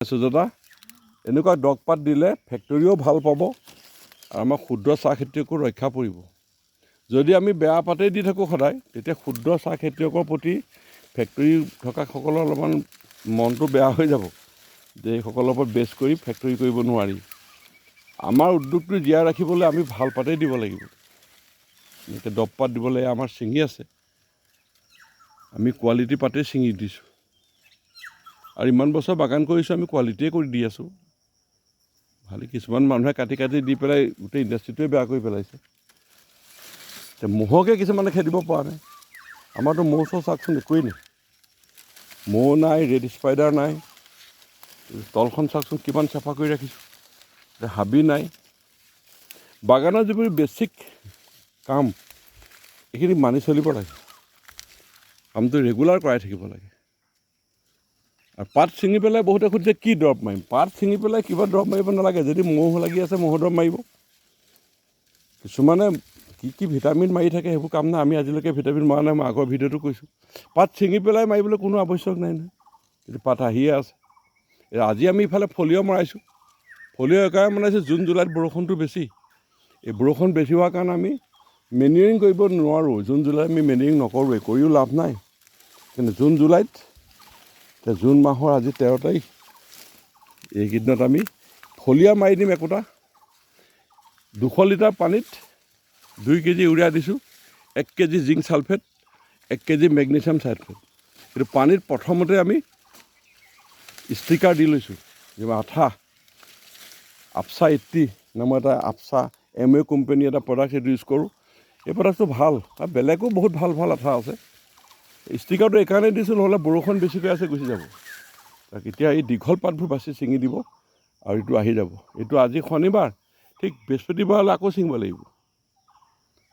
সুজাতা এনেকুৱা দৰৱপাত দিলে ফেক্টৰীও ভাল পাব আৰু আমাৰ ক্ষুদ্ৰ চাহ খেতিয়কো ৰক্ষা পৰিব। যদি আমি বেয়া পাতেই দি থাকোঁ সদায়, তেতিয়া ক্ষুদ্ৰ চাহ খেতিয়কৰ প্ৰতি ফেক্টৰী থকা সকলৰ অলপমান মনটো বেয়া হৈ যাব যে এইসকলৰ ওপৰত বেছ কৰি ফেক্টৰী কৰিব নোৱাৰি। আমাৰ উদ্যোগটো জীয়াই ৰাখিবলৈ আমি ভাল পাতেই দিব লাগিব। এনেকৈ দৰৱপাত দিবলৈ আমাৰ ছিঙি আছে, আমি কোৱালিটি পাতেই ছিঙি দিছোঁ আৰু ইমান বছৰ বাগান কৰিছোঁ, আমি কোৱালিটিয়ে কৰি দি আছোঁ। ভালে কিছুমান মানুহে কাটি কাটি দি পেলাই গোটেই ইণ্ডাষ্ট্ৰিটোৱে বেয়া কৰি পেলাইছে। এতিয়া মহকে কিছুমানে খেদিব পৰা নাই। আমাৰতো মহ চহ চাওকচোন একোৱেই নাই, মহ নাই, ৰেড স্পাইডাৰ নাই, তলখন চাওকচোন কিমান চাফা কৰি ৰাখিছোঁ, এতিয়া হাবি নাই। বাগানৰ যিবোৰ বেছিক কাম এইখিনি মানি চলিব লাগে, কামটো ৰেগুলাৰ কৰাই থাকিব লাগে। আৰু পাত ছিঙি পেলাই বহুতে সুধিছে কি দৰৱ মাৰিম। পাত ছিঙি পেলাই কিবা দৰৱ মাৰিব নালাগে, যদি মহ লাগি আছে মহৰ দৰৱ মাৰিব। কিছুমানে কি ভিটামিন মাৰি থাকে সেইবোৰ কাম নাই, আমি আজিলৈকে ভিটামিন মৰা নাই, মই আগৰ ভিডিঅ'টো কৈছোঁ। পাত ছিঙি পেলাই মাৰিবলৈ কোনো আৱশ্যক নাই নহয়, কিন্তু পাত আহিয়ে আছে। আজি আমি ইফালে ফলিঅ' মৰাইছোঁ, ফলিঅ' এইকাৰণে মৰাইছোঁ জুন জুলাইত বৰষুণটো বেছি। এই বৰষুণ বেছি হোৱাৰ কাৰণে আমি মেনিয়ৰিং কৰিব নোৱাৰোঁ। জুন জুলাইত আমি মেনিয়ৰিং নকৰোঁৱেই, কৰিও লাভ নাই। কিন্তু জুন জুলাইত, এতিয়া জুন মাহৰ আজি 13 তাৰিখ, এইকেইদিনত আমি ফলিয়া মাৰি দিম একোটা। 200 লিটাৰ পানীত 2 কেজি ইউৰিয়া দিছোঁ, 1 KG zinc sulphate, 1 KG magnesium sulphate. কিন্তু পানীত প্ৰথমতে আমি ষ্টিকাৰ দি লৈছোঁ, যিমান আঠা আপচা 80 নামৰ এটা আপচা MA কোম্পানী এটা প্ৰডাক্ট, সেইটো ইউজ কৰোঁ। এই প্ৰডাক্টটো ভাল, আৰু বেলেগো বহুত ভাল ভাল আঠা আছে। ষ্টিকাৰটো এইকাৰণে দিছোঁ, নহ'লে বৰষুণ বেছিকৈ আছে গুচি যাব। তাক এতিয়া এই দীঘল পাতবোৰ বাছি ছিঙি দিব আৰু এইটো আহি যাব। এইটো আজি শনিবাৰ, ঠিক বৃহস্পতিবাৰলৈ আকৌ ছিঙিব লাগিব,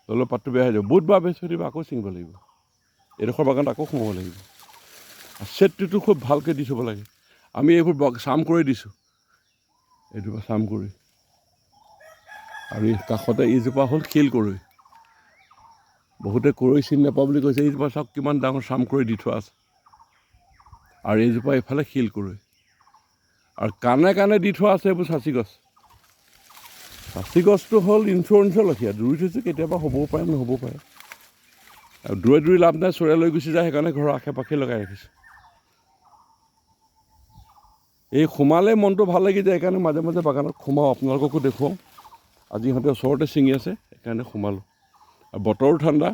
নহ'লে পাতটো বেয়া হৈ যাব। বুধবাৰ বৃহস্পতিবাৰ আকৌ ছিঙিব লাগিব, এইডোখৰ বাগানত আকৌ সোমাব লাগিব। আৰু ছেটটো খুব ভালকৈ দি থ'ব লাগে। আমি এইবোৰ চাম কৰি দিছোঁ, এইটো চাম কৰি। আৰু এই কাষতে ইজোপা হ'ল শিল কৰৈ। বহুতে কৰৈ চিনি নাপাওঁ বুলি কৈছে, এইজোপা চাওক কিমান ডাঙৰ চাম কৰি দি থোৱা আছে। আৰু এইজোপা এইফালে শিল কৰৈ, আৰু কাণে কাণে দি থোৱা আছে এইবোৰ চাচি গছ। চাচি গছটো হ'ল ইঞ্চুৰেঞ্চৰ লেখীয়া, ৰুই থৈছোঁ, কেতিয়াবা হ'বও পাৰে নহ'বও পাৰে। আৰু দূৰে দূৰে লাভ নাই, চৰাই লৈ গুচি যায়, সেইকাৰণে ঘৰৰ আশে পাশে লগাই ৰাখিছোঁ। এই সোমালেই মনটো ভাল লাগি যায়, সেইকাৰণে মাজে মাজে বাগানত সোমাওঁ, আপোনালোককো দেখুৱাওঁ। আজি সিহঁতে ওচৰতে ছিঙি আছে, সেইকাৰণে সোমালোঁ। আৰু বতৰো ঠাণ্ডা,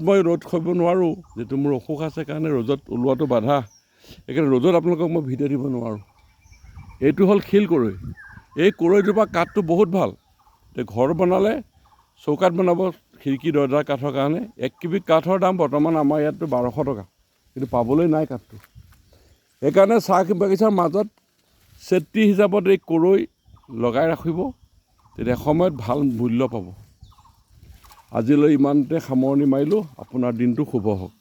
মই ৰ'দ খাব নোৱাৰোঁ, যিটো মোৰ অসুখ আছে কাৰণে ৰ'দত ওলোৱাটো বাধা। সেইকাৰণে ৰ'দত আপোনালোকক মই ভিডিঅ' দিব নোৱাৰোঁ। এইটো হ'ল শিল কৰৈ। এই কৰৈজোপা কাঠটো বহুত ভাল। এতিয়া ঘৰ বনালে, চৌকাঠ বনাব, খিৰিকী দৰ্জাৰ কাঠৰ কাৰণে 1 কিবি কাঠৰ দাম বৰ্তমান আমাৰ ইয়াততো 1200 টকা, কিন্তু পাবলৈ নাই কাঠটো। সেইকাৰণে চাহ বাগিচাৰ মাজত ছেট্ৰি হিচাপত এই কৰৈ লগাই ৰাখিব, তেতিয়া সময়ত ভাল মূল্য পাব। আজিলৈ ইমানতে সামৰণি মাৰিলোঁ, আপোনাৰ দিনটো শুভ হওক।